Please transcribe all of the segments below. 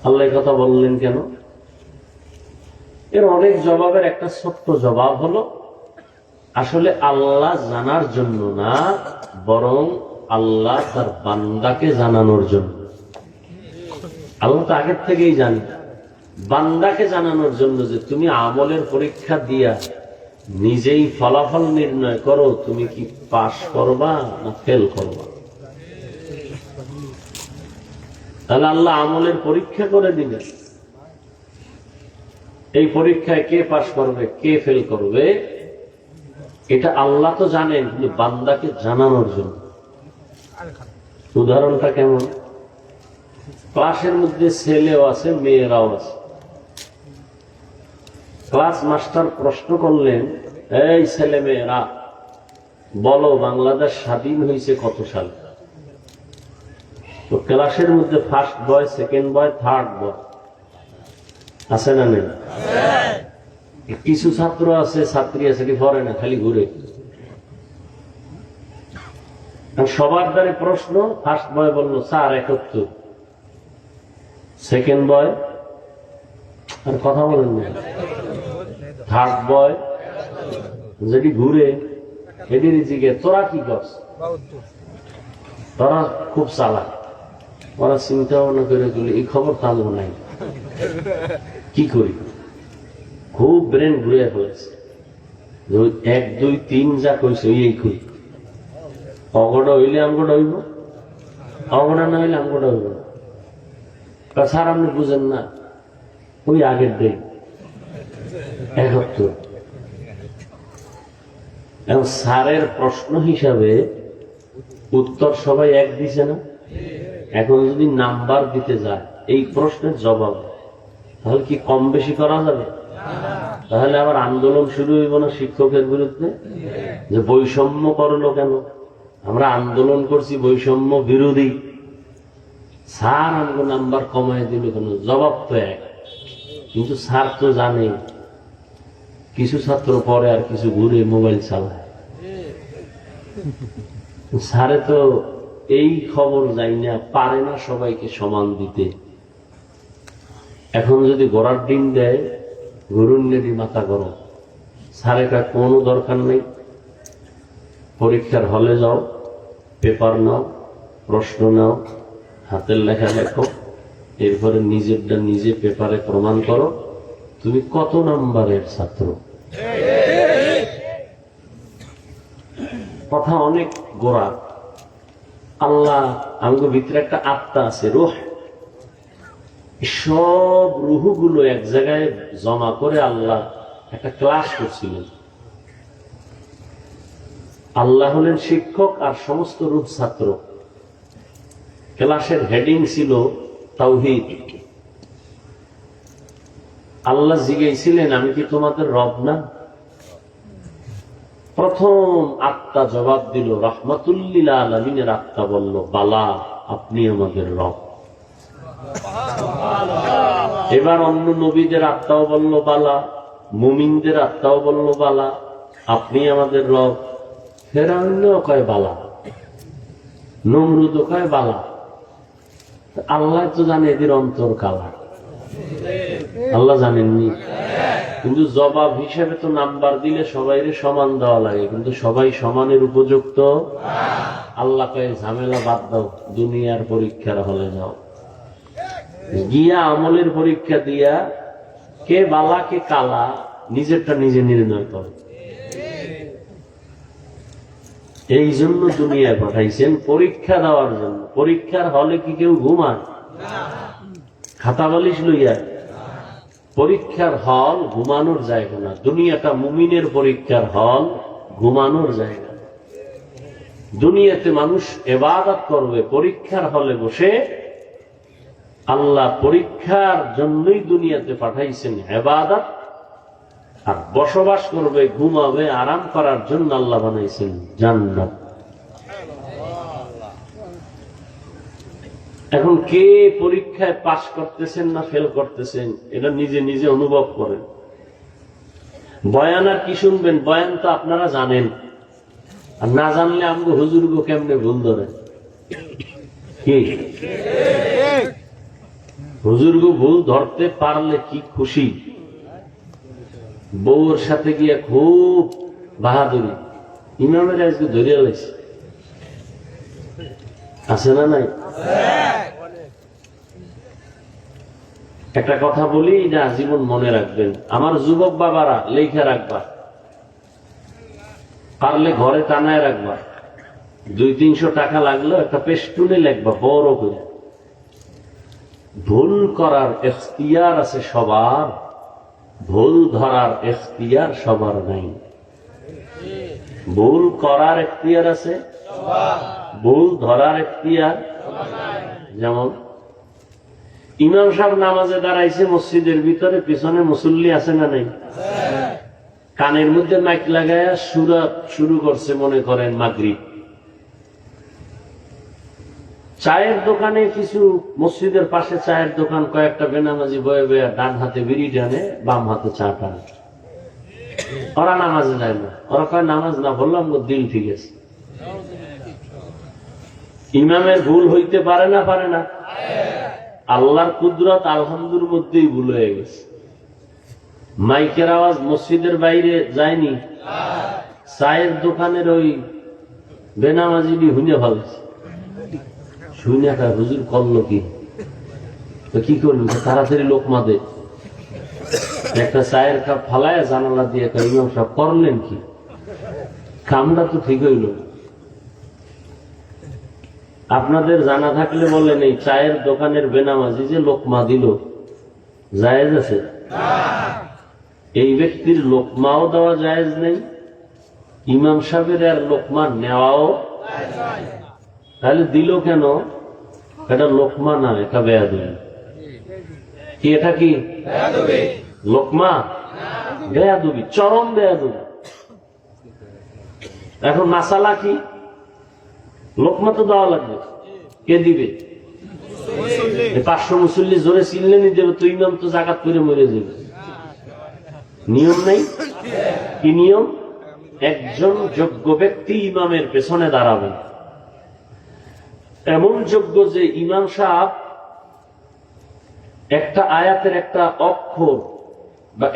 আল্লাহ কথা বললেন কেন? এর অনেক জবাবের একটা ছোট্ট জবাব হলো, আসলে আল্লাহ জানার জন্য না, বরং আল্লাহ তার বান্দাকে জানানোর জন্য। আল্লাহ তো আগের থেকেই জানেন, বান্দাকে জানানোর জন্য যে তুমি আমলের পরীক্ষা দিয়া নিজেই ফলাফল নির্ণয় করো, তুমি কি পাস করবা না ফেল করবা। তাহলে আল্লাহ আমলের পরীক্ষা করে দিবেন। এই পরীক্ষায় কে পাস করবে কে ফেল করবে এটা আল্লাহ তো জানেন, কিন্তু বান্দাকে জানানোর জন্য। উদাহরণটা কেমন? ক্লাসের মধ্যে ছেলেও আছে মেয়েরাও আছে। ক্লাস মাস্টার প্রশ্ন করলেন, এই ছেলে মেয়েরা বলো বাংলাদেশ স্বাধীন হয়েছে কত সালে? তো ক্লাসের মধ্যে first boy, second boy, third বয় আছে না নেই? কিছু ছাত্র আছে, ছাত্রী আছে কি পড়ে না, খালি ঘুরে। সবার দ্বারে প্রশ্ন, ফার্স্ট বয় বললো স্যার 71, সেকেন্ড বয় আর কথা বলেন না, থার্ড বয় যেটি ঘুরে এদের জিগে তোরা কি করছ? তোরা খুব চালাক। ওরা চিন্তা ভাবনা করে দিলে এই খবর তাহলে নাই, কি করি? খুব ব্রেন ঘুরে ফেলেছে। 1 2 3 যা কইছে এই করি, অগড়া হইলে আমগড়া হইব, অগড়া না হইলে আমগড়া হইব। স্যার আপনি বুঝেন না, ওই আগের দিন 71। এবং স্যারের প্রশ্ন হিসাবে উত্তর সবাই এক দিছে না। এখন যদি নাম্বার দিতে যায় এই প্রশ্নের জবাব, তাহলে কি কম বেশি করা যাবে? তাহলে আবার আন্দোলন শুরু হইব না শিক্ষকের বিরুদ্ধে, যে বৈষম্য করলো কেন? আমরা আন্দোলন করছি বৈষম্য বিরোধী, স্যার আমাকে নাম্বার কমায় দিল কেন? জবাব তো এক, কিন্তু স্যার তো জানে কিছু ছাত্র পরে আর কিছু ঘুরে মোবাইল চালায়। স্যারে তো এই খবর যাই না, পারে না সবাইকে সমান দিতে। এখন যদি ঘোড়ার ডিম দেয়, গরুর নেড়ি মাথা গরম। স্যারের কোনো দরকার নেই, পরীক্ষার হলে যাও, পেপার নাও, প্রশ্ন নাও, হাতের লেখা লেখো, এরপরে নিজেরটা নিজে পেপারে প্রমাণ করো তুমি কত নাম্বারের ছাত্র। কথা অনেক গোড়া। আল্লাহ আমাদের ভিতরে একটা আত্মা আছে, রূহ। সব রুহগুলো এক জায়গায় জমা করে আল্লাহ একটা ক্লাস করছিলেন। আল্লাহ হলেন শিক্ষক আর সমস্ত রূহ ছাত্র। ক্লাসের হেডিং ছিল তাওহীদ। আল্লাহ জিজ্ঞেসিলেন, আমি কি তোমাদের রব না? প্রথম আত্মা জবাব দিল, রাহমাতুল্লিল আলামিনের আত্মা বলল, বালা, আপনি আমাদের রব। এবার অন্য নবীদের আত্মাও বলল বালা, মুমিনদের আত্মাও বলল বালা, আপনি আমাদের রব। ফেরাউনও কয় বালা, নমরুদও কয় বালা। আল্লাহ তো জানে এদের অন্তর কালা, আল্লাহ জানেননি। কিন্তু জবাব হিসেবে তো নাম্বার দিলে সবাইরে সমান দেওয়া লাগে, কিন্তু সবাই সমানের উপযুক্ত। আল্লাহ কয় ঝামেলা বাদ দাও, দুনিয়ার পরীক্ষার হলে যাও, গিয়া আমলের পরীক্ষা দিয়া কে বালা কে কালা নিজেরটা নিজে নির্ণয় করে। এই জন্য দুনিয়ায় পাঠাইছেন পরীক্ষা দেওয়ার জন্য। পরীক্ষার হলে কি কেউ ঘুমায়? খাতা বালিশ লইয়া? পরীক্ষার হল ঘুমানোর জায়গা না। দুনিয়াটা মুমিনের পরীক্ষার হল, ঘুমানোর জায়গা। দুনিয়াতে মানুষ ইবাদত করবে, পরীক্ষার হলে বসে। আল্লাহ পরীক্ষার জন্যই দুনিয়াতে পাঠাইছেন ইবাদত, আর বসবাস করবে, ঘুমাবে, আরাম করার জন্য আল্লাহ বানাইছেন জান্নাত। এখন কে পরীক্ষায় পাস করতেছেন না ফেল করতেছেন এটা নিজে নিজে অনুভব করেন। বয়ান আর কি শুনবেন? বয়ান তো আপনারা জানেন, আর না জানলে আমগো হুজুরগো কেমনে ভুল ধরে? কি হুজুরগো ভুল ধরতে পারলে কি খুশি, বউর সাথে গিয়ে খুব বাহাদুরি। ইমামের আজকে ধরিয়া লাগছে, আছে না নাই? একটা কথা বলি, এটা জীবন মনে রাখবেন। আমার যুবক বাবারা লেখা রাখবা, পারলে ঘরে টানায় রাখবা। 200-300 টাকা লাগলো একটা পেস্টুনে লিখবা বড় করে। ভুল করার এখতিয়ার আছে সবার, ভুল ধরার এখতিয়ার সবার নাই। ভুল করার এখতিয়ার আছে, ভুল ধরার এখতিয়ার। যেমন ইমাম সাহেব নামাজে দাঁড়াইছে মসজিদের ভিতরে, পিছনে মুসল্লি আছে না নাই? কানের মধ্যে মাইক লাগায়া সুরা শুরু করছে, মনে করেন মাগরিব। চায়ের দোকানে কিছু, মসজিদের পাশে চায়ের দোকান, কয়েকটা বেনামাজি বয়ে বয়ে ডান হাতে বিড়ি টানে, বাম হাতে চা টানে। ওরা নামাজে যায় না, ওরা কয় নামাজ না, বললাম দিল ঠিক আছে। ইমামের ভুল হইতে পারে না, পারে না? আল্লাহর কুদরত আলহামদুর মধ্যেই ভুল হয়ে গেছে। মাইকের আওয়াজ মসজিদের বাইরে যায়নি, চায়ের দোকানের ওই বেনামাজি হুইনে ফেলেছে। শুনে হুজুর করলো কি করবি, তাড়াতাড়ি লোকমা দে। একটা চায়ের কাপ ফালায় জানালা দিয়ে ইমাম সাহেব করলেন কি? কামটা তো ঠিক হইল। আপনাদের জানা থাকলে বলেন, এই চায়ের দোকানের বেনামাজি যে লোকমা দিল, জায়েজ আছে? এই ব্যক্তির লোকমাও দেওয়া জায়েজ নেই, ইমাম সাহেবের আর লোকমা নেওয়াও। তাহলে দিল কেন? এটা লোকমা না, এটা বেয়াদবি। কি এটা কি লোকমা? বেয়াদবি, চরম বেয়াদবি। এখন মাসালা কি? লোকমা তো দেওয়া লাগবে, কে দিবে? 500 মুসল্লি জোরে চিনলেনি দেবে, তো ইমাম তো জাকাত করে মরে যাবে। নিয়ম নেই? কি নিয়ম? একজন যোগ্য ব্যক্তি ইমামের পেছনে দাঁড়াবেন, এমন যোগ্য যে ইমাম সাহেব একটা আয়াতের একটা অক্ষর বা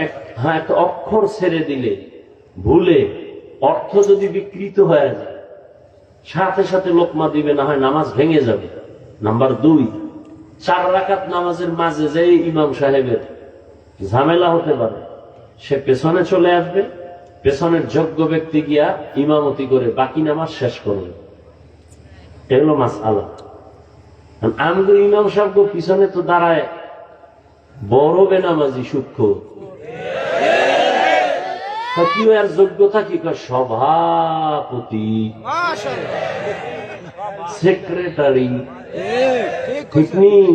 একটা অক্ষর ছেড়ে দিলে ভুলে অর্থ যদি বিকৃত হয়ে যায়, সাথে সাথে লোকমা দিবে, না হয় নামাজ ভেঙে যাবে। নাম্বার 2, 4 রাকাত নামাজের মাঝে যে ইমাম সাহেবের ঝামেলা হতে পারে, সে পেছনে চলে আসবে, পেছনের যোগ্য ব্যক্তি গিয়া ইমামতি করে বাকি নামাজ শেষ করবে। এগুলো মাসআলা। আমাদের ইমাম সাহেব পিছনে তো দাঁড়ায় বড় বেনামাজি সূক্ষ্ম, কি আর যোগ্যতা কি? সভাপতি, সেক্রেটারি, ঠিক নেই?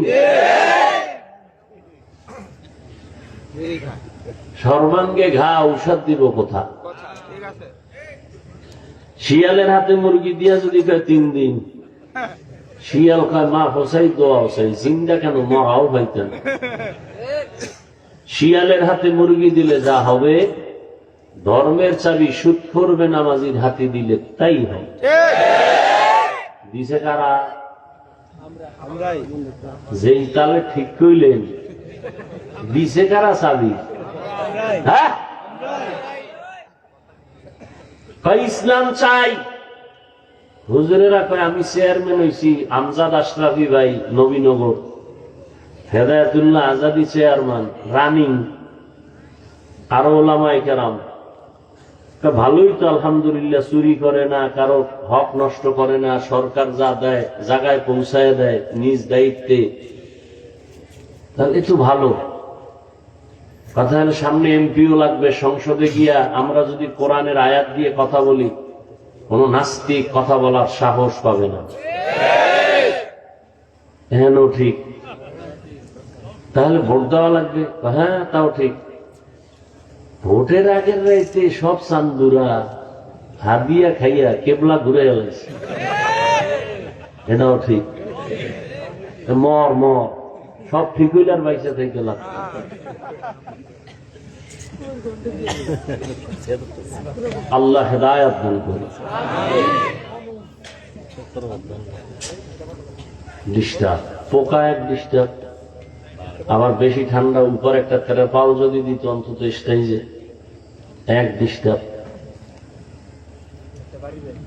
সর্বাঙ্গে ঘা ঔষধ দিব কোথা? শিয়ালের হাতে মুরগি দিয়া যদি কয় 3 দিন, শিয়াল কয় মা ফসাই দোয়া ফসাই, জিন্দা কেন, মরাও পাইতেন। শিয়ালের হাতে মুরগি দিলে যা হবে, ধর্মের চাবি সুদ করবে নামাজির হাতে দিলে তাই হয়। দিছে কারা? যেই তালে ঠিক কইলেন, দিছে কারা চাবি? হ্যাঁ, ইসলাম চাই। হুজুরেরা কয় আমি চেয়ারম্যান হইছি, আমজাদ আশরাফি ভাই নবীনগর, হেদায়েতুল্লাহ আজাদি চেয়ারম্যান রানিং, আরো ওলামায়ে কেরাম। ভালোই তো আলহামদুলিল্লাহ, চুরি করে না, কারো হক নষ্ট করে না, সরকার যা দেয় জায়গায় পৌঁছায় দেয় নিজ দায়িত্বে। তাহলে একটু ভালো কথা হলো, সামনে এমপিও লাগবে, সংসদে গিয়া আমরা যদি কোরআনের আয়াত দিয়ে কথা বলি, কোন নাস্তিক কথা বলার সাহস পাবে না। হ্যাঁ ঠিক, তাহলে ভোট দেওয়া লাগবে। হ্যাঁ তাও ঠিক। ভোটের আগের রাইতে সব চান্দুরা হাদিয়া খাইয়া কেবলা ঘুরে গেছে, এটাও ঠিক। মর মর সব ঠিক হইলে আর বাইসা থেকে লাভ। আল্লাহ হেদায়েত দান করে। ডিস্টার্ব, পোকা এক ডিস্টার্ব, আবার বেশি ঠান্ডা উপর একটা তেরেপাল যদি দিত অন্তত স্টেজে এক ডিস্টার্ব।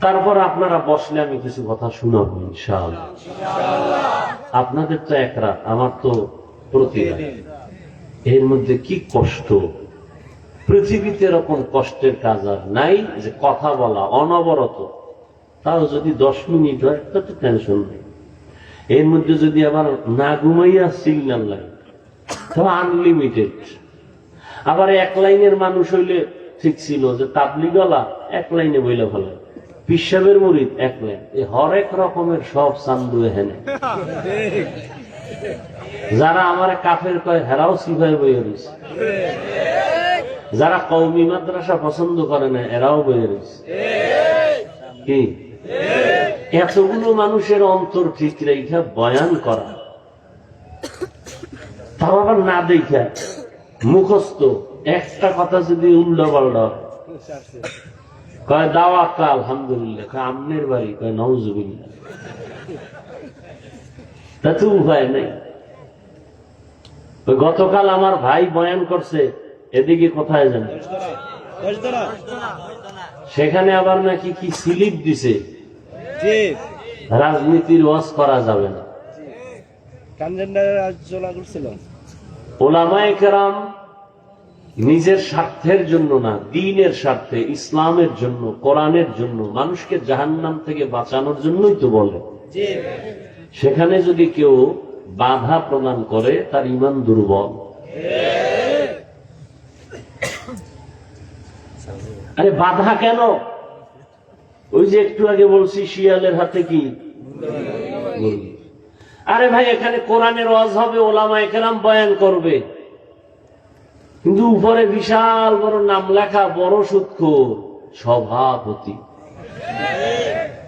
তারপর আপনারা বসলে আমি কিছু কথা শুনাবো ইনশাআল্লাহ। আপনাদের তো এক রাত, আমার তো প্রতি রাত। এর মধ্যে কি কষ্ট! পৃথিবীতে এরকম কষ্টের কাজ আর নাই যে কথা বলা অনবরত, তাও যদি 10 মিনিট হয় তত টেনশন নেই। এর মধ্যে যদি আবার না ঘুমাইয়া সিগন্যাল লাগে তো আনলিমিটেড। আবার এক লাইনের মানুষ হইলে ঠিক ছিল যে তাবলিগওয়ালা এক লাইনে বইলে ভালো, পিসাবের মুরিদ এক লাইন, হরেক রকমের সব চান্দু হেনে। যারা আমার কাফের কয় হেরাও সিভাই বইয়ে রয়েছে, যারা কওমি মাদ্রাসা পছন্দ করে না এরাও বইয়ে রয়েছে। কি এতগুলো মানুষের অন্তর ঠিক রেখা বয়ান করা, তাও আবার না দেখা মুখস্থ একটা কথা যদি উল্টো পাল্টা কয় দাওয়াত আলহামদুলিল্লাহ, কয় আমনের বাড়ি, কয় নাউজুবিল্লাহ, তা তো উপায় নেই। গতকাল আমার ভাই বয়ান করছে এদিকে কোথায় জানে, সেখানে আবার নাকি কি স্লিপ দিছে, রাজনীতির ওয়াজ করা যাবে না। ওলামায়ে কেরাম নিজের স্বার্থের জন্য না, দ্বীনের স্বার্থে, ইসলামের জন্য, কোরআনের জন্য, মানুষকে জাহান্নাম থেকে বাঁচানোর জন্যই তো বলে। সেখানে যদি কেউ বাধা প্রদান করে তার ঈমান দুর্বল। আরে বাধা কেন? ওই যে একটু আগে বলছি শিয়ালের হাতে কি। আরে ভাই এখানে কোরআনের ওয়াজ হবে, ওলামায়ে কেরাম বয়ান করবে, কিন্তু উপরে বিশাল বড় নাম লেখা বড় সুদখোর সভাপতি।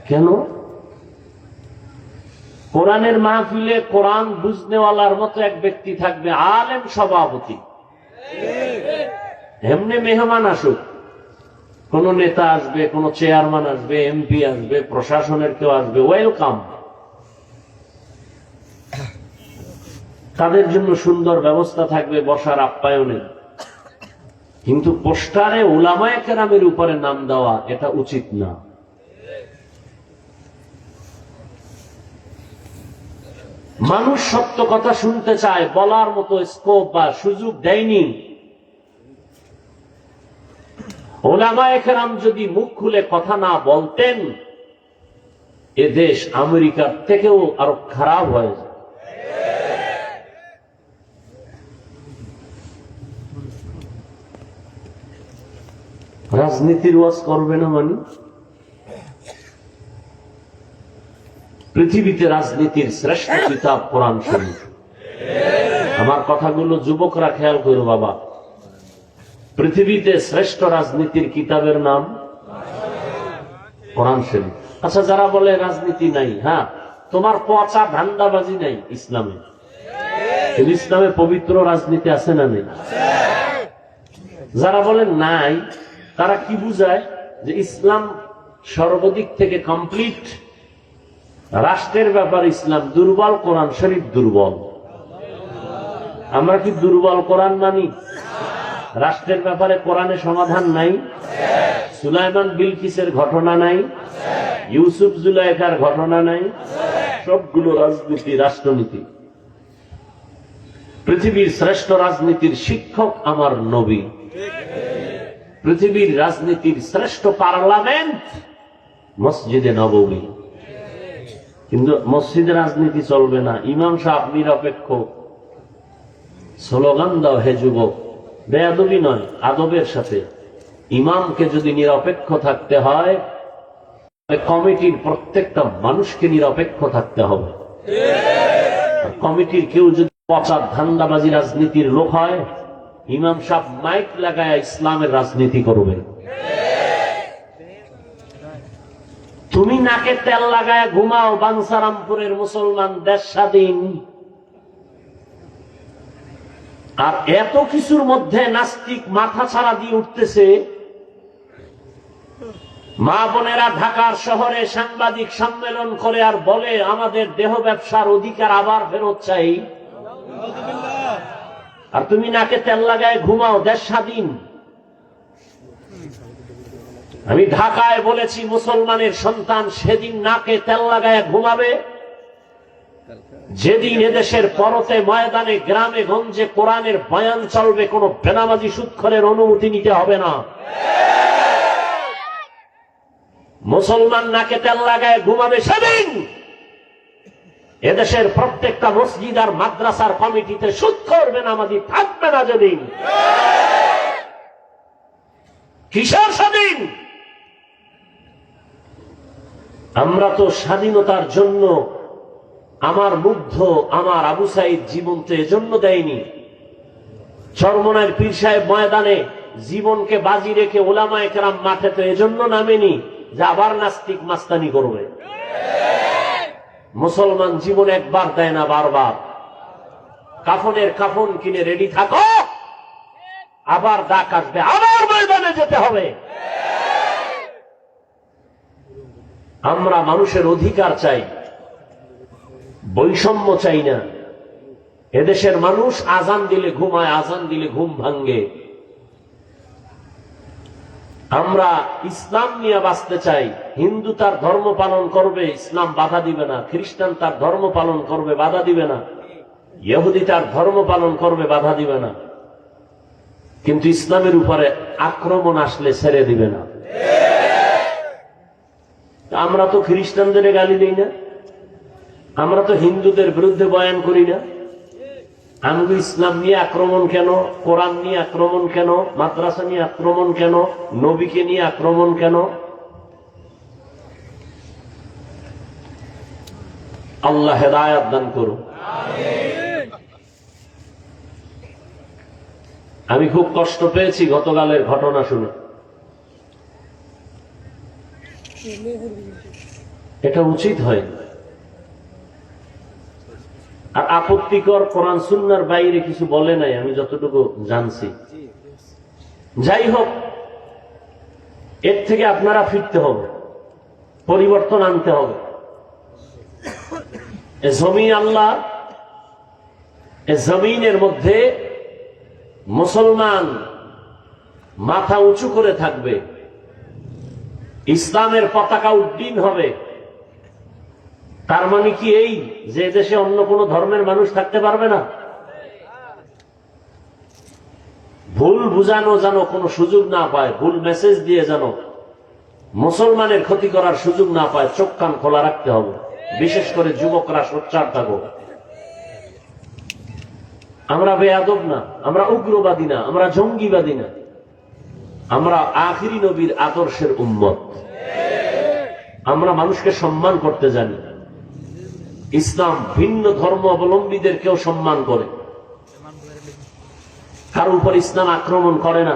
কেন? কোরআনের মাহফিলে কোরআন বুঝনেওয়ালার মতো এক ব্যক্তি থাকবে, আলেম সভাপতি। এমনি মেহমান আসুক, কোন নেতা আসবে, কোন চেয়ারম্যান আসবে, এমপি আসবে, প্রশাসনের কেউ আসবে, ওয়েলকাম। তাদের জন্য সুন্দর ব্যবস্থা থাকবে বসার, আপ্যায়নের। কিন্তু পোস্টারে উলামায়ে কেরামের উপরে নাম দেওয়া এটা উচিত না। মানুষ সত্য কথা শুনতে চায়, বলার মতো স্কোপ বা সুযোগ দেয়নি। উলামায়ে কেরাম যদি মুখ খুলে কথা না বলতেন, এ দেশ আমেরিকার থেকেও আরো খারাপ হয়ে যায়। রাজনীতির ওয়াজ করবে না মানে? পৃথিবীতে রাজনীতির শ্রেষ্ঠ কিতাব কোরআন শরীফ। আমার কথাগুলো যুবকরা খেয়াল করো বাবা, পৃথিবীতে শ্রেষ্ঠ রাজনীতির কিতাবের নাম কোরআন শরীফ। আচ্ছা, যারা বলে রাজনীতি নাই, হ্যাঁ, তোমার পচা ধান্দাবাজি নাই ইসলামে। ইসলামে পবিত্র রাজনীতি আছে না নেই? যারা বলে নাই তারা কি বুঝায়? যে ইসলাম সর্বদিক থেকে কমপ্লিট, রাষ্ট্রের ব্যাপার ইসলাম দুর্বল, কোরআন শরীফ দুর্বল। আমরা কি দুর্বল কোরআন মানি? রাষ্ট্রের ব্যাপারে কোরআনে সমাধান নাই? সুলাইমান বিলকিসের ঘটনা নাই? ইউসুফ জুলাইখার ঘটনা নাই? সবগুলো রাজনীতি, রাষ্ট্রনীতি। পৃথিবীর শ্রেষ্ঠ রাজনীতির শিক্ষক আমার নবী। পৃথিবীর রাজনীতির শ্রেষ্ঠ পার্লামেন্ট মসজিদে নববী। কিন্তু মসজিদে রাজনীতি চলবে না। ইমাম সাহেব নিরপেক্ষ, স্লোগান দাও হে যুবক, বেয়াদবি নয়, আদবের সাথে। ইমামকে যদি নিরপেক্ষ থাকতে হয়, কমিটির প্রত্যেকটা মানুষকে নিরপেক্ষ থাকতে হবে। কমিটির কেউ যদি পচা ধান্দাবাজি রাজনীতির লোক হয়, ইমাম সাহেব মাইক লাগায় ইসলামের রাজনীতি করবে। তুমি নাকে তেল লাগায় ঘুমাও, বাঞ্ছারামপুরের মুসলমান, দেশ স্বাধীন। আর এত কিছুর মধ্যে নাস্তিক মাথা ছাড়া দিয়ে উঠতেছে। মা বোনেরা ঢাকার শহরে সাংবাদিক সম্মেলন করে আর বলে আমাদের দেহ ব্যবসার অধিকার আবার ফেরত চাই। আর তুমি নাকে তেল লাগায় ঘুমাও, দেশ স্বাধীন। আমি ঢাকায় বলেছি, মুসলমানের সন্তান সেদিন নাকে তেল লাগায় ঘুমাবে যেদিন এদেশের পরতে ময়দানে গ্রামে গঞ্জে কোরআনের বয়ান চলবে, কোন বেনামাজি সুদখোরের অনুমতি নিতে হবে না। মুসলমান নাকে তেল লাগায় ঘুমাবে সেদিন এদেশের প্রত্যেকটা মসজিদ আর মাদ্রাসার কমিটিতে সুদখোর বেনামাজি থাকবে না। যেদিন কিসের স্বাধীন? আমরা তো স্বাধীনতার জন্য আমার মুগ্ধ আমার আবু সাইদ জীবন তো এজন্য দেয়নি। চরমনার পীর সাহেব ময়দানে জীবনকে বাজি রেখে ওলামায়ে কেরাম মাঠে তো এজন্য নামেনি যে আবার নাস্তিক মাস্তানি করবে। মুসলমান জীবন একবার দেয় না, বারবার। কাফনের কাফন কিনে রেডি থাকো, আবার ডাক আসবে, আবার ময়দানে যেতে হবে। আমরা মানুষের অধিকার চাই, বৈষম্য চাই না। এদেশের মানুষ আজান দিলে ঘুমায়, আজান দিলে ঘুম ভাঙ্গে। আমরা ইসলাম নিয়ে বাঁচতে চাই। হিন্দু তার ধর্ম পালন করবে, ইসলাম বাধা দিবে না। খ্রিস্টান তার ধর্ম পালন করবে, বাধা দিবে না। ইহুদি তার ধর্ম পালন করবে, বাধা দিবে না। কিন্তু ইসলামের উপরে আক্রমণ আসলে ছেড়ে দিবে না। আমরা তো খ্রিস্টানদের গালি দিই না, আমরা তো হিন্দুদের বিরুদ্ধে বয়ান করি না। আমগো ইসলাম নিয়ে আক্রমণ কেন? কোরআন নিয়ে আক্রমণ কেন? মাদ্রাসা নিয়ে আক্রমণ কেন? নবীকে নিয়ে আক্রমণ কেন? আল্লাহ হেদায়েত দান করুন। আমি খুব কষ্ট পেয়েছি গতকালের ঘটনা শুনে। এটা উচিত হয়। আর আপত্তিকর, কোরআন সুন্নাহর বাইরে কিছু বলে নাই, আমি যতটুকু জানছি। যাই হোক, এর থেকে আপনারা ফিরতে হবে, পরিবর্তন আনতে হবে। জমিন আল্লাহ, জমিনের মধ্যে মুসলমান মাথা উঁচু করে থাকবে, ইসলামের পতাকা উড্ডীন হবে। তার মানে কি এই যে দেশে অন্য কোন ধর্মের মানুষ থাকতে পারবে না? ভুল বুঝানো যেন কোনো সুযোগ না পায়, ভুল মেসেজ দিয়ে যেন মুসলমানের ক্ষতি করার সুযোগ না পায়, চোখ কান খোলা রাখতে হবে। বিশেষ করে যুবকরা সোচ্চার থাকো। আমরা বেয়াদব না, আমরা উগ্রবাদী না, আমরা জঙ্গিবাদী না, আমরা আখিরি নবীর আদর্শের উম্মত। আমরা মানুষকে সম্মান করতে জানি। ইসলাম ভিন্ন ধর্ম অবলম্বীদেরকেও সম্মান করে, কার উপর ইসলাম আক্রমণ করে না।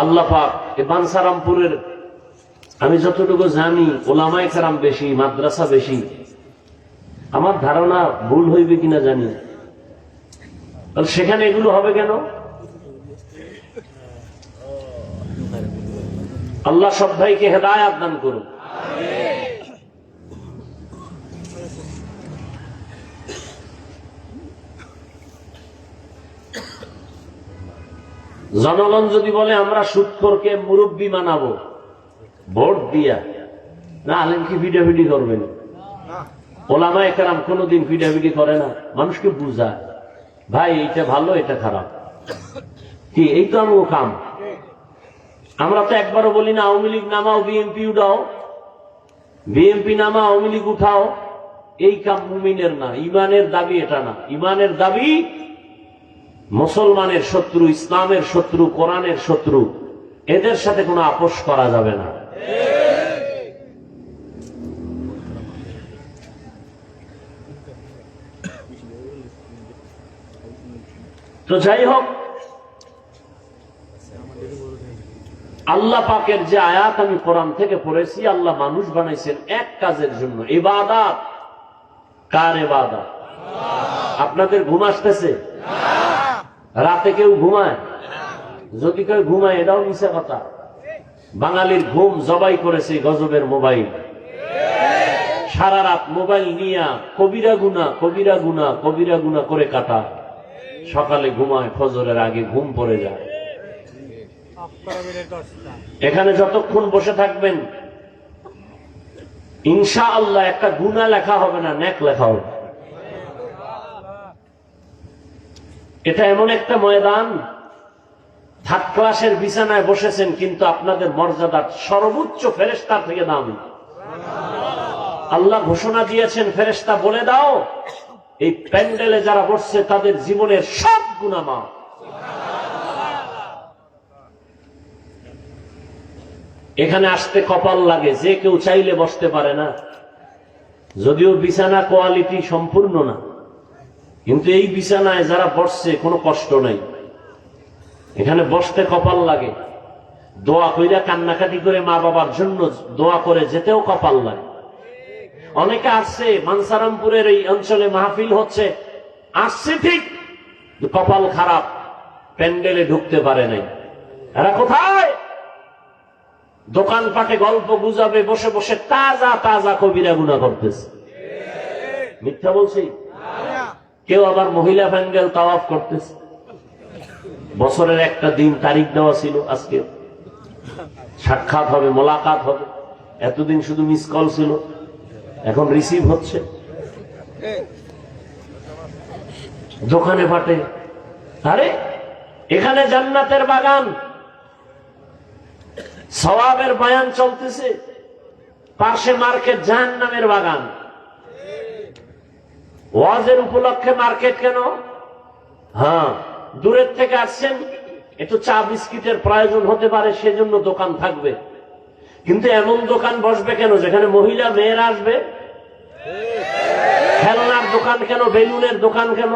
আল্লাহ পাক এই বানসারামপুরের, আমি যতটুকু জানি, ওলামায়ে কেরাম বেশি, মাদ্রাসা বেশি। আমার ধারণা ভুল হইবে কিনা জানি, সেখানে এগুলো হবে কেন? আল্লাহ সব ভাইকে হেদায়েত দান করুন। জনগণ যদি বলে আমরা সুদখোরকে মুরব্বী মানাবো ভোট দিয়া, না আলেম কি ভিডিওভিডি করবেন? ওলামায়ে কেরাম কোনদিন ভিডিওভিডি করে না, মানুষকে বুঝায়, ভাই এইটা ভালো এটা খারাপ, কি এই তো আমগো কাম। আমরা তো একবারও বলি না আওয়ামী লীগ নামাও, বিএনপি উঠাও, বিএনপি নামা, আওয়ামী লীগ উঠাও। এই কাম মুমিনের না, ইমানের দাবি এটা না। ইমানের দাবি মুসলমানের শত্রু, ইসলামের শত্রু, কোরআনের শত্রু, এদের সাথে কোনো আপোষ করা যাবে না। তো যাই হোক, আল্লাহ পাকের যে আয়াত আমি কোরআন থেকে পড়েছি, আল্লাহ মানুষ বানাইছেন এক কাজের জন্য, ইবাদত। কার ইবাদত? আপনাদের ঘুম আসতেছে? রাতে কেউ ঘুমায়? যদি কেউ ঘুমায় এটাও মিছা কথা। বাঙালির ঘুম জবাই করেছে গজবের মোবাইল। সারা রাত মোবাইল নিয়ে কবিরা গুনাহ করে কাটা, সকালে ঘুমায়, ফজরের আগে ঘুম পড়ে যায়। এখানে যতক্ষণ বসে থাকবেন ইনশাআল্লাহ একটা গুনাহ লেখা হবে না, নেক লেখা হবে। এটা এমন একটা ময়দান, থার্ড ক্লাসের বিছানায় বসেছেন কিন্তু আপনাদের মর্যাদা সর্বোচ্চ ফেরেশতার থেকে দামি। আল্লাহ ঘোষণা দিয়েছেন, ফেরেশতা বলে দাও এই প্যান্ডেলে যারা বসছে তাদের জীবনের সব গুনাহ মাফ। এখানে আসতে কপাল লাগে, যে কেউ চাইলে বসতে পারে না, যদিও বিছানা কোয়ালিটি সম্পূর্ণ না, কিন্তু এই বিছানায় যারা বসছে কোনো কষ্ট নাই। এখানে বসতে কপাল লাগে, দোয়া কইরা কান্নাকাটি করে মা বাবার জন্য দোয়া করে যেতেও কপাল লাগে। অনেকে আসছে, মানসারামপুরের এই অঞ্চলে মাহফিল হচ্ছে, আসছে ঠিক, কপাল খারাপ, প্যান্ডেলে ঢুকতে পারে নাই। এরা কোথায়? দোকানপাটে গল্প গুজাবে বসে বসে তাজা তাজা কবিরা গুনাহ করতেছে। মিথ্যা বলছি? কেউ আবার মহিলা প্যান্ডেল তাওয়াফ করতেছে। বছরের একটা দিন তারিখ দেওয়া ছিল, আজকে সাক্ষাৎ হবে, মোলাকাত হবে। এতদিন শুধু মিস কল ছিল, এখন রিসিভ হচ্ছে। দোকানে পাটে, আরে এখানে জান্নাতের বাগান, সওয়াবের বয়ান চলতেছে, পাশে মার্কেট জাহান্নামের বাগান। ওয়াজের উপলক্ষে মার্কেট কেন? হ্যাঁ, দূরের থেকে আসছেন, একটু চা বিস্কিটের প্রয়োজন হতে পারে, সেজন্য দোকান থাকবে। কিন্তু এমন দোকান বসবে কেন যেখানে মহিলা মেয়েরা আসবে? খেলনার দোকান কেন? বেলুনের দোকান কেন?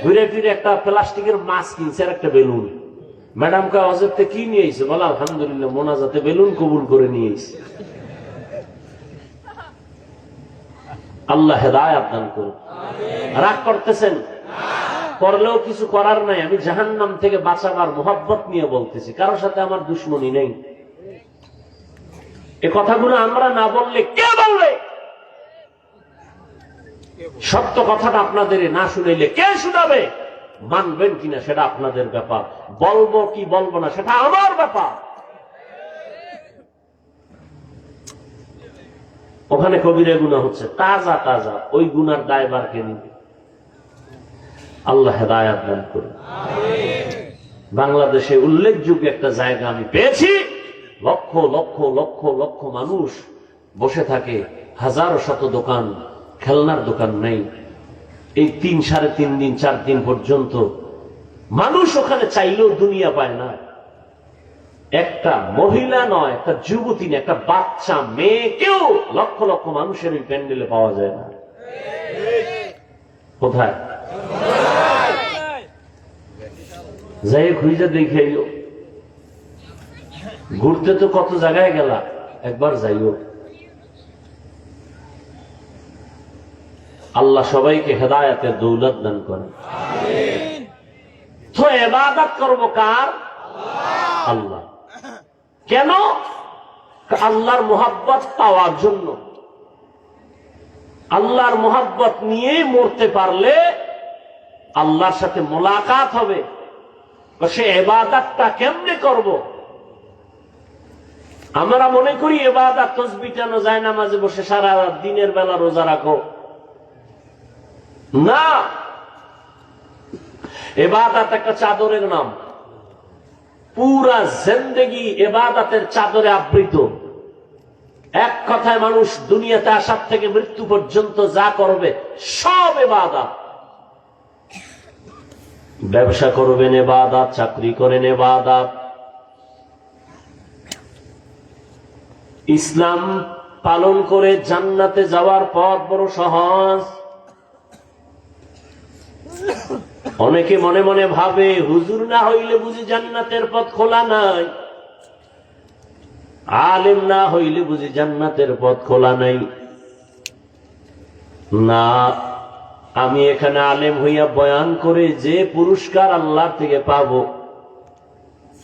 ঘুরে ফিরে একটা প্লাস্টিকের মাছ কিনছে আর একটা বেলুন। ম্যাডাম কে অজেবতে কি নিয়ে এসে? বলা আলহামদুলিল্লাহ, মোনাজাতে বেলুন কবুল করে নিয়ে এসে। আল্লাহ হেদায়েত দান করুন। রাগ করতেছেন? করলেও কিছু করার নাই। আমি জাহান্নাম থেকে বাঁচাবার মোহাব্বত নিয়ে বলতেছি, কারোর সাথে আমার দুশ্মনী নেই। এ কথাগুলো আমরা না বললে কে বলবে? সত্য কথাটা আপনাদের না শুনাইলে কে শুনাবে? মানবেন কিনা সেটা আপনাদের ব্যাপার, বলবো কি বলবো না সেটা আমার ব্যাপার। ওখানে কবিরা গুনাহ হচ্ছে, তাজা তাজা, ওই গুনার দায়ভার কে নিবে? আল্লাহ হেদায়েত দান করুন। বাংলাদেশে উল্লেখযোগ্য একটা জায়গা আমি পেয়েছি, লক্ষ লক্ষ লক্ষ লক্ষ মানুষ বসে থাকে, হাজারো শত দোকান, খেলনার দোকান নেই। এই 3, 3.5 দিন 4 দিন পর্যন্ত মানুষ ওখানে চাইলেও দুনিয়া পায় না। একটা মহিলা নয়, একটা যুবতী নয়, একটা বাচ্চা মেয়েকেও লক্ষ লক্ষ মানুষের ওই প্যান্ডেলে পাওয়া যায় না। কোথায়? যাই খুঁজে দেখে ঘুরতে তো কত জায়গায় গেলা, একবার যাইও। আল্লাহ সবাইকে হেদায়েতের দৌলত দান করেন। তো ইবাদত করব কার? আল্লাহ। কেন? আল্লাহর মুহাব্বত পাওয়ার জন্য। আল্লাহর মুহাব্বত নিয়ে মরতে পারলে আল্লাহর সাথে মোলাকাত হবে। সে ইবাদতটা কেমনে করব? আমরা মনে করি ইবাদত তাসবিহ টানো, যায় নামাজে বসে সারা দিনের বেলা রোজা রাখো। না, ইবাদত একটা চাদরের নাম। পুরা জিন্দেগি ইবাদতের চাদরে আবৃত। এক কথায় মানুষ দুনিয়াতে আসার থেকে মৃত্যু পর্যন্ত যা করবে সব ইবাদত। ব্যবসা করবেন ইবাদত, চাকরি করেন ইবাদত, ইসলাম পালন করে জান্নাতে যাওয়ার পথ বড় সহজ। অনেকে মনে মনে ভাবে হুজুর না হইলে বুঝি জান্নাতের পথ খোলা নাই, আলেম না হইলে বুঝি জান্নাতের পথ খোলা নাই। না, আমি এখানে আলেম হইয়া বয়ান করে যে পুরস্কার আল্লাহ থেকে পাবো,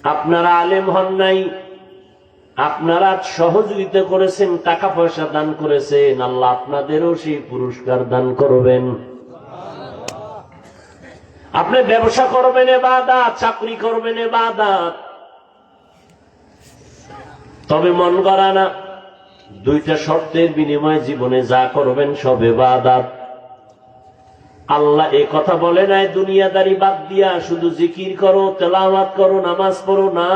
আপনারা আলেম হন নাই, আপনারা সহযোগিতা করেছেন, টাকা পয়সা দান করেছেন, আল্লাহ আপনাদেরও সেই পুরস্কার দান করবেন। আপনি ব্যবসা করবেন ইবাদত, চাকরি করবেন ইবাদত, তবে মন গড়া না। দুইটা শর্তের বিনিময়ে জীবনে যা করবেন সব ইবাদত। আল্লাহ এ কথা বলে নাই দুনিয়াদারি বাদ দিয়া শুধু জিকির করো, তেলাওয়াত করো, নামাজ পড়ো না।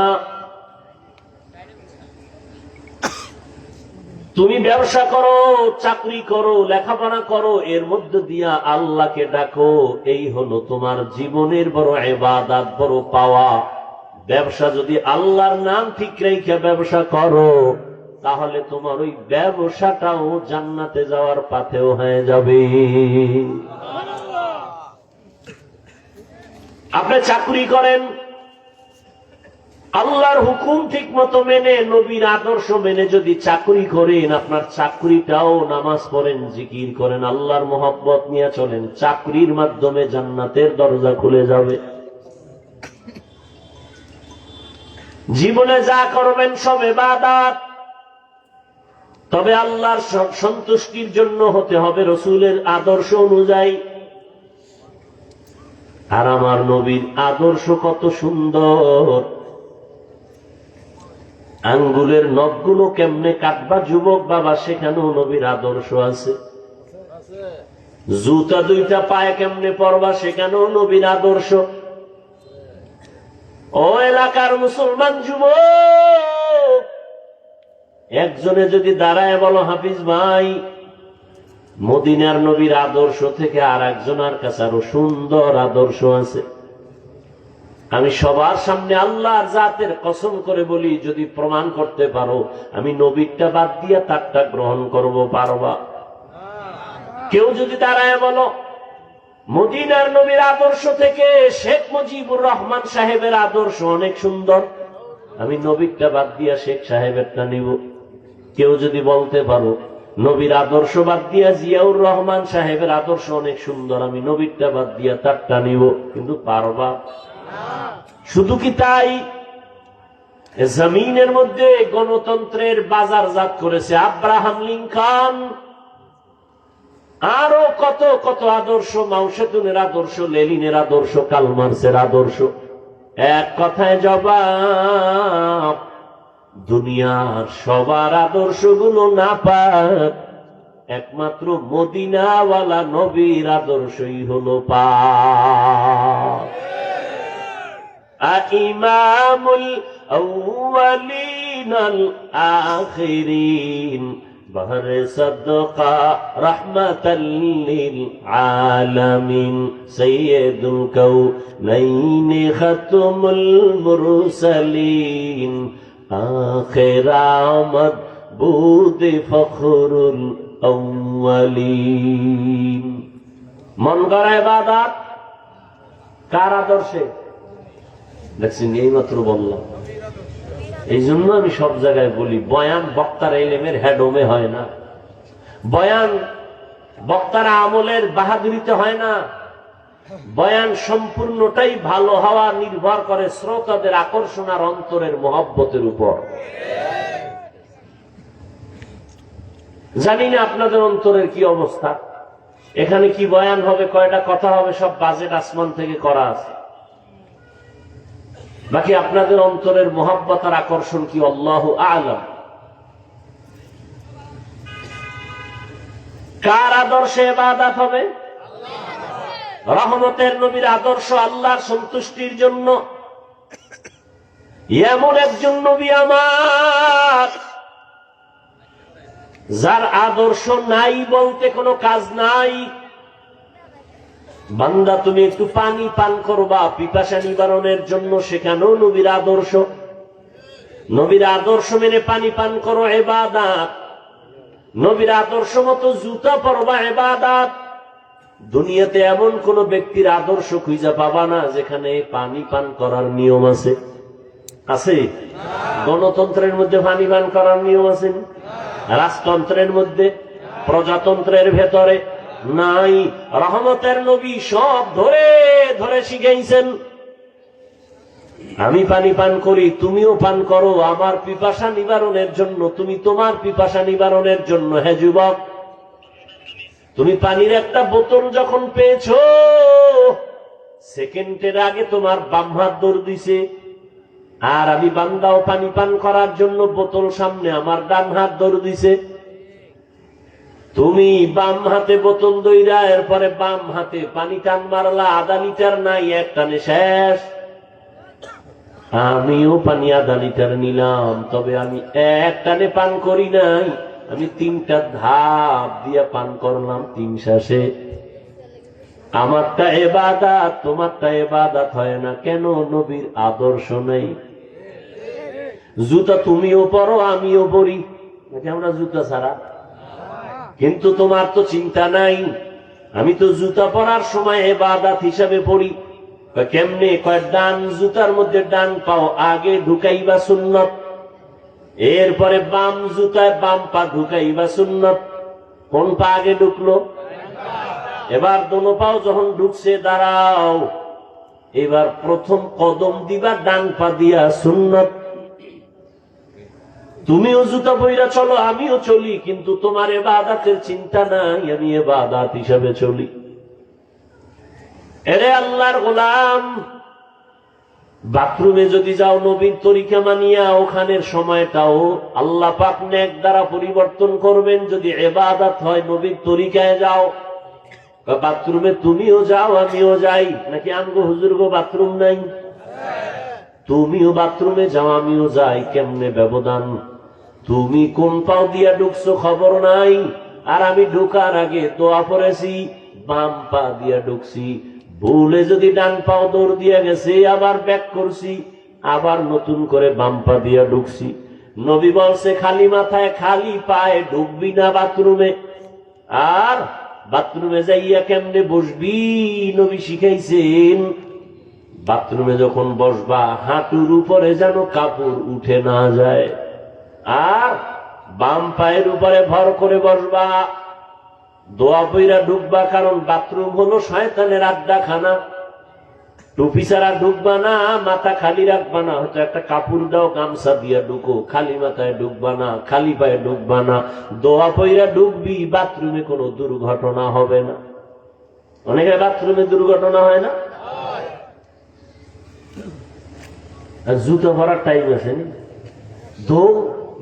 তুমি ব্যবসা করো, চাকরি করো, লেখাপড়া করো, এর মধ্য দিয়া আল্লাহকে ডাকো, এই হলো তোমার জীবনের বড় ইবাদত, বড় পাওয়া। ব্যবসা যদি আল্লাহর নাম ঠিক রেখে ব্যবসা করো, তাহলে তোমার ওই ব্যবসাটাও জান্নাতে যাওয়ার পথেও হয়ে যাবে। আপনি চাকরি করেন, আল্লাহর হুকুম ঠিক মতো মেনে, নবীর আদর্শ মেনে যদি চাকরি করেন, আপনার চাকরিটাও নামাজ পড়েন, জিকির করেন, আল্লাহর মোহাব্বত নিয়ে চলেন, চাকরির মাধ্যমে জান্নাতের দরজা খুলে যাবে। জীবনে যা করবেন সব ইবাদত, তবে আল্লাহর সন্তুষ্টির জন্য হতে হবে রসুলের আদর্শ অনুযায়ী। আর আমার নবীর আদর্শ কত সুন্দর! আঙ্গুলের নখগুলো কেমনে কাটবা যুবক বাবা, সেখানেও নবীর আদর্শ আছে। জুতা দুইটা পায়ে কেমনে পরবা, সেখানেও নবীর আদর্শ। ও এলাকার মুসলমান যুবক, একজনে যদি দাঁড়ায় বলো হাফিজ ভাই, মদিনার নবীর আদর্শ থেকে আর একজনের কাছে আরো সুন্দর আদর্শ আছে। আমি সবার সামনে আল্লাহর জাতের কসম করে বলি, যদি প্রমাণ করতে পারো আমি নবীরটা বাদ দিয়ে তারটা গ্রহণ করব, পারবা? কেউ যদি দাঁড়ায় বলো মদিনার নবীর আদর্শ থেকে শেখ মুজিবুর রহমান সাহেবের আদর্শ অনেক সুন্দর, আমি নবীরটা বাদ দিয়া শেখ সাহেবেরটা নিব। কেউ যদি বলতে পারো নবীর আদর্শ বাদ দিয়া জিয়াউর রহমান সাহেবের আদর্শ অনেক সুন্দর, আমি নবীরটা বাদ দিয়া তারটা নিব, কিন্তু পারবা? শুধু কি তাই? জমিনের মধ্যে গণতন্ত্রের বাজারজাত করেছে আব্রাহাম লিঙ্কন, আরো কত কত আদর্শ, মাও সেতুনের আদর্শ, লেনিনের আদর্শ, কার্ল মার্ক্সের আদর্শ। এক কথায় জবাব, দুনিয়ার সবার আদর্শগুলো না পাক, একমাত্র মদিনাওয়ালা নবীর আদর্শই হলো পাক। ইমামুল আউয়ালিনাল আখিরিন, বহরে সাদকা রাহমাতাল লিল আলামিন, সাইয়্যিদুল কাউনাইন খাতমুল মুরসালিন, আখির আমদ বুদ ফখরুল আউয়ালিন। মন গড়া ইবাদত কার আদর্শে? দেখছেন, এই মাত্র বললাম। এই জন্য আমি সব জায়গায় বলি, বয়ান বক্তার ইলমের হেডোমে হয় না, বয়ান বক্তার আমলের বাহাদুরিতে হয় না, বয়ান সম্পূর্ণটাই ভালো হওয়া নির্ভর করে শ্রোতাদের আকর্ষণ আর অন্তরের মহব্বতের উপর। জানি না আপনাদের অন্তরের কি অবস্থা, এখানে কি বয়ান হবে, কয়টা কথা হবে, সব বাজেট আসমান থেকে করা আছে। বাকি আপনাদের অন্তরের মহব্বত আর আকর্ষণ কি, আল্লাহু আ'লাম। কার আদর্শে ইবাদত হবে? রহমতের নবীর আদর্শ, আল্লাহর সন্তুষ্টির জন্য। এমন একজন নবী আমার, যার আদর্শ নাই বলতে কোনো কাজ নাই। বান্দা তুমি একটু পানি পান করবা পিপাসা নিবারণের জন্য, সেখানেও নবীর আদর্শ। নবীর আদর্শ মেনে পানি পান করো, ইবাদত। নবীর আদর্শ মতো জুতা পরবা, ইবাদত। দুনিয়াতে এমন কোন ব্যক্তির আদর্শ খুঁজে পাবা না যেখানে পানি পান করার নিয়ম আছে। আছে? গণতন্ত্রের মধ্যে পানি পান করার নিয়ম আছে? রাজতন্ত্রের মধ্যে, প্রজাতন্ত্রের ভেতরে নাই। রহমতের নবী সব ধরে ধরে শিখাইছেন। আমি পানি পান করি, তুমিও পান করো আমার পিপাসা নিবারণের জন্য, তুমি তোমার পিপাসা নিবারণের জন্য। হে যুবক, তুমি পানির একটা বোতল যখন পেয়েছো, সেকেন্ডের আগে তোমার বাম হাত দৌড় দিছে, আর আমি বান্দাও পানি পান করার জন্য বোতল সামনে, আমার ডান হাত দৌড় দিছে। তুমি বাম হাতে বোতল দইরা এরপরে বাম হাতে পানি টান মারলা, আধা লিটার নাই, এক টানে শেষ। আমিও পানি আধা লিটার নিলাম, তবে আমি এক টানে পান করি নাই, আমি 3টা ধাপ দিয়া পান করলাম 3 শ্বাসে। আমারটা ইবাদত, তোমারটা ইবাদত হয় না কেন? নবীর আদর্শ নেই। জুতা তুমিও পরো আমিও পরি, নাকি আমরা জুতা ছাড়া? কিন্তু তোমার তো চিন্তা নাই, আমি তো জুতা পরার সময় ইবাদত হিসাবে পড়ি। কেমনে? কয় ডান জুতার মধ্যে ডান পাও আগে ঢুকাইবা সুন্নত, এরপরে বাম জুতায় বাম পা ঢুকাইবা সুন্নত। কোন পা আগে ঢুকলো? এবার দোনো পাও যখন ঢুকছে দাঁড়াও, এবার প্রথম কদম দিবা ডান পা দিয়া, সুন্নত। তুমিও জুতা পইরা চলো আমিও চলি, কিন্তু তোমার ইবাদতের চিন্তা নাই, আমি ইবাদত হিসাবে চলি। এরে আল্লাহর গোলাম, বাথরুমে যদি যাও নবীর তরিকা মানিয়া, ওখানের সময়টাও আল্লাহ পাক নেক দ্বারা পরিবর্তন করবেন। যদি ইবাদত হয় নবীর তরিকায় যাও। বাথরুমে তুমিও যাও আমিও যাই, নাকি আমগো হুজুরগো বাথরুম নাই? তুমিও বাথরুমে যাও আমিও যাই, কেমনে ব্যবধান? তুমি কোন পাও দিয়া ঢুকছো খবর নাই, আর আমি ঢুকার আগে দোয়া পড়েছি, বাম পা দিয়া ঢুকছি। ভুলে যদি ডান পাও দৌড় দিয়া গেছে, আবার ব্যাক করছি, আবার নতুন করে বাম পা দিয়া ঢুকছি। নবী বলছে খালি মাথায় খালি পায়ে ঢুকবি না বাথরুমে। আর বাথরুমে যাইয়া কেমনে বসবি নবী শিখাইছেন, বাথরুমে যখন বসবা হাঁটুর উপরে যেন কাপড় উঠে না যায়, আর বাম পায়ের উপরে ভর করে বসবা। দোয়া পইরা ঢুকবা, কারণ বাথরুম হলো শয়তানের আড্ডাখানা। টুপি ছাড়া ঢুকবা না, মাথা খালি রাখবা না, হয়তো একটা কাপড় দাও গামছা দিয়া ঢুকো, খালি মাথায় ঢুকবা না, খালি পায়ে ঢুকবা না। দোয়া পইরা ঢুকবি, বাথরুমে কোনো দুর্ঘটনা হবে না। অনেকে বাথরুমে দুর্ঘটনা হয় না, আর জুতো ভরার টাইম আছে নি,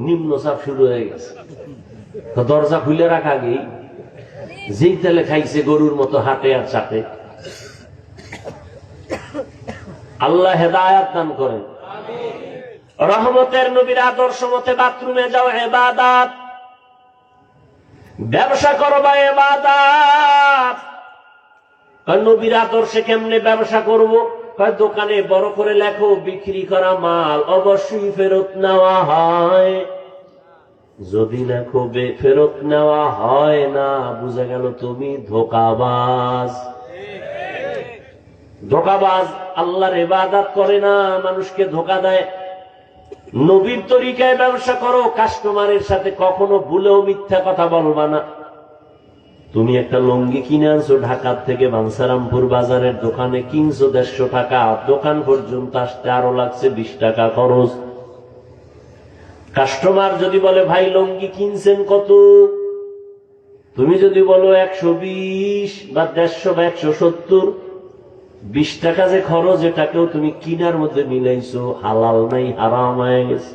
নিম্নচাপ শুরু হয়ে গেছে, দরজা খুলে রাখা আগেই যেই তেলে খাইছে গরুর মতো হাটে আর চাটে। আল্লাহ হেদায়াত দান করেন। রহমতের নবীর আদর্শ মতে বাথরুমে যাও ইবাদত, ব্যবসা করবা ইবাদত। নবীর আদর্শে কেমনে ব্যবসা করব? দোকানে বড় করে লেখো বিক্রি করা মাল অবশ্যই ফেরত নেওয়া হয়। যদি লেখো ফেরত নেওয়া হয় না, বুঝা গেল তুমি ধোঁকাবাজ। ধোঁকাবাজ আল্লাহর ইবাদত করে না, মানুষকে ধোঁকা দেয়। নবীর তরিকায় ব্যবসা করো, কাস্টমারের সাথে কখনো ভুলেও মিথ্যা কথা বলবা না। তুমি একটা লুঙ্গি কিনে আনছো ঢাকার থেকে, বাঞ্ছারামপুর বাজারের দোকানে কিনছো 150 টাকা, দোকান পর্যন্ত আসতে আরো লাগছে 20 টাকা খরচ। কাস্টমার যদি বলে ভাই লুঙ্গি কিনছেন কত, তুমি যদি বলো 120 বা 150 বা 170, 20 টাকা যে খরচ, এটাকেও তুমি কিনার মধ্যে মিলাইছো, হালাল নাই, হারাম হয়ে গেছে।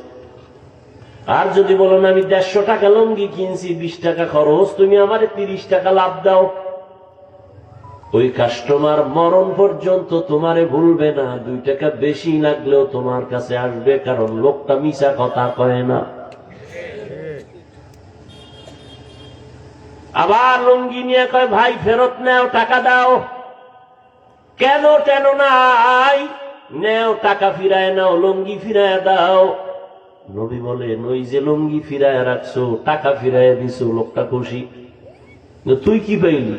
আর যদি বলো না আমি 150 টাকা লুঙ্গি কিনছি, 20 টাকা খরচ, তুমি আমারে 30 টাকা লাভ দাও, ওই কাস্টমার মরণ পর্যন্ত তোমারে ভুলবে না। 2 টাকা বেশি লাগলেও তোমার কাছে আসবে, কারণ লোকটা মিছা কথা কয় না। আবার লুঙ্গি নিয়ে কয় ভাই ফেরত নেও, টাকা দাও। কেন কেন নাই? নেও, টাকা ফিরায় নাও, লুঙ্গি ফিরায় দাও। নবী বলেন ওই যে লুঙ্গি ফিরায় রাখছো, টাকা ফিরায় দিছো, লোকটা খুশি। তুই কি পাইলি?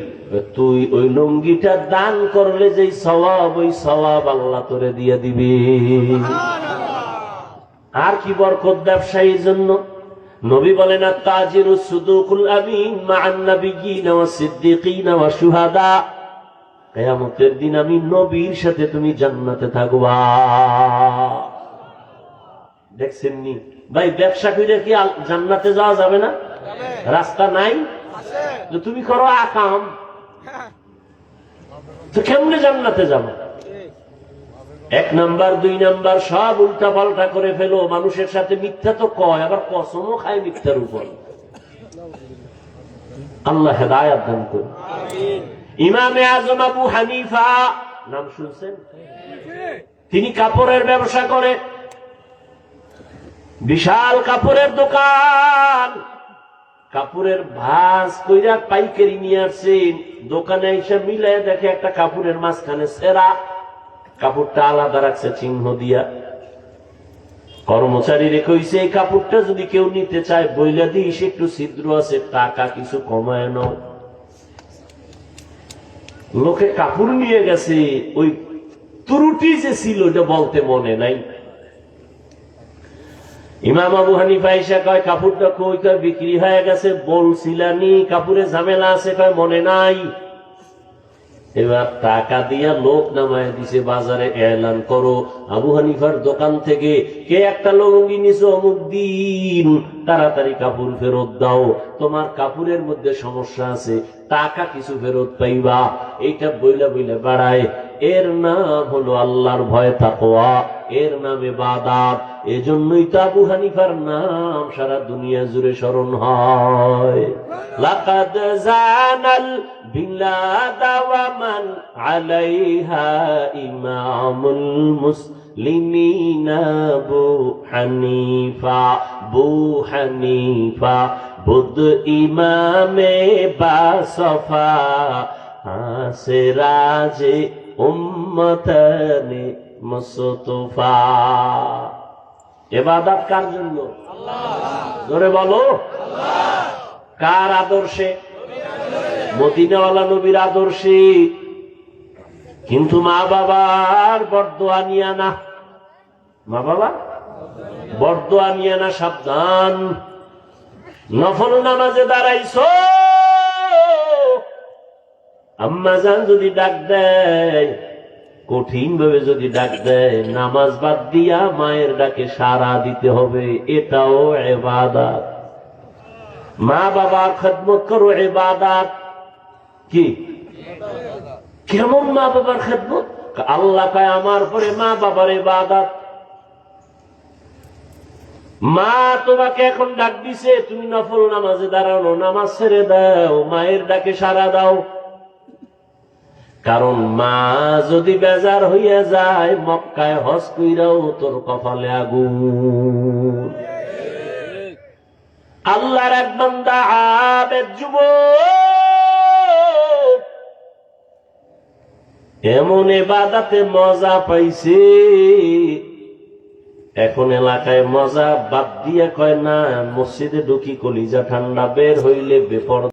তুই ওই লুঙ্গিটা দান করলে যে সওয়াব, ওই সওয়াব আল্লাহ তোরে দিয়ে দিবি। আর কি বরকত ব্যবসায়ীর জন্য। নবী বলেন আত-তাজিরুস সুদুকুল আমিন মা'আন নাবিয়্যিনা ওয়াস সিদ্দিকিনা ওয়াশ শুহাদা। কিয়ামতের দিন আমি নবীর সাথে তুমি জান্নাতে থাকবা। দেখছেন নি ভাই, ব্যবসা করে কি জান্নাতে যাওয়া যাবে না? রাস্তা নাই, তুমি করো আকাম, তো কেমনে জান্নাতে যাবে? 1 নাম্বার 2 নাম্বার সব উল্টা পাল্টা করে ফেলো। মানুষের সাথে মিথ্যা তো কয়, আবার কসমও খায় মিথ্যার উপর। আল্লাহ হেদায়েত দান করুন। ইমামে আজম আবু হানিফা নাম শুনছেন? তিনি কাপড়ের ব্যবসা করে, বিশাল কাপড়ের দোকান। কাপড়ের ভাঁজ কইরা পাইকারি নিয়ে আসছেন, দোকানে এসে মিলে দেখে একটা কাপড়ের মাঝখানে ছেঁড়া, কাপড়টা আলাদা রাখছে চিহ্ন দিয়া। কর্মচারীরে কইছে এই কাপড়টা যদি কেউ নিতে চায় বইলা দিস, একটু ছিদ্র আছে, টাকা কিছু কমায় নাও। লোকে কাপড় নিয়ে গেছে, ওই ত্রুটি যে ছিল ওটা বলতে মনে নাই। ইমাম আবু হানিফা এসে কয় কাপড়টা কই? কয় বিক্রি হয়ে গেছে। বলছিলানি কাপড়ে ঝামেলা আছে? কয় মনে নাই। এবার টাকা দিয়া লোক নামায় দিছে, বাজারে এলান করো আবু হানিফার দোকান থেকে কে একটা লুঙ্গি নিছো অমুক দিন, তাড়াতাড়ি কাপড় ফেরত দাও, তোমার কাপড়ের মধ্যে সমস্যা আছে, টাকা কিছু ফেরত পাইবা। এইটা বইলা বইলা বাড়ায়। এর নাম হলো আল্লাহর ভয়, তাকওয়া, এর নাম ইবাদত। এজন্যই তো আবু হানিফার নাম সারা দুনিয়া জুড়ে স্মরণ হয়। লাকাদ জানাল বিলাদা ওয়া মান আলাইহা ইমামুল মুসলিমিনা আবু হানিফা। বু হানিফা বুদ ইমামে বাসফা, হাসে রাজে উম্মতানে মুস্তফা। ইবাদত কার জন্য? জোরে বলো। কার আদর্শে? মদিনাওয়ালা নবীর আদর্শে। কিন্তু মা বাবার বরদোয়া নিয়া না, মা বাবা বরদোয়া নিয়া না, সাবধান। নফল নামাজে দাঁড়াইছো, আম্মা জান যদি ডাক দেয়, কঠিন ভাবে যদি ডাক দেয়, নামাজ বাদ দিয়া মায়ের ডাকে সাড়া দিতে হবে, এটাও ইবাদত। মা বাবার খেদমত করো, ইবাদত। কি কেমন মা বাবার খেদমত? আল্লাহ কয় আমার পরে মা বাবার ইবাদত। মা তোমাকে এখন ডাক দিছে, তুমি নফল নামাজে দাঁড়ানো, নামাজ ছেড়ে দাও, মায়ের ডাকে সাড়া দাও। কারণ মা যদি বেজার হইয়া যায়, মক্কায় হজ কইরাও তোর কপালে আগুন। আল্লাহর এক বান্দা আবেদ যুবক এমন ইবাদতে মজা পাইছে, এখন এলাকায় মজা বাদ দিয়া কয় না, মসজিদে ঢুকি কলিজা ঠান্ডা, বের হইলে বেপরদা।